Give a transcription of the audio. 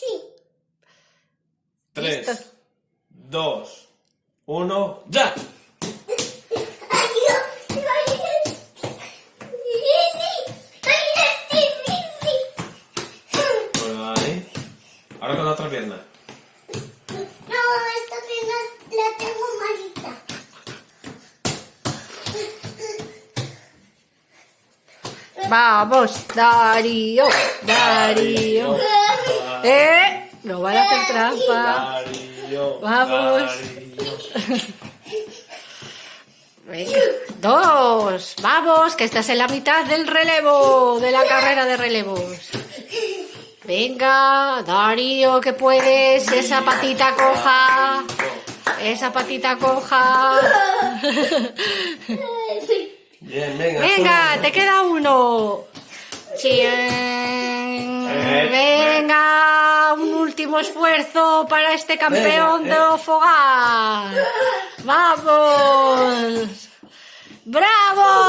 Sí. 3, Listo. 2, 1, ¡ya! Bueno, ahí. Ahora con la otra pierna. No, esta pierna la tengo malita. Vamos, Darío, Darío. No van a hacer trampa. Darío, Vamos. Darío. Venga, 2. Vamos, que estás en la mitad del relevo, de la carrera de relevos. Venga, Darío, que puedes. Esa patita coja. Esa patita coja. Bien, venga. Venga, solo. te queda uno. Venga, un último esfuerzo para este campeón Venga, de Fogar. ¡Vamos! ¡Bravo!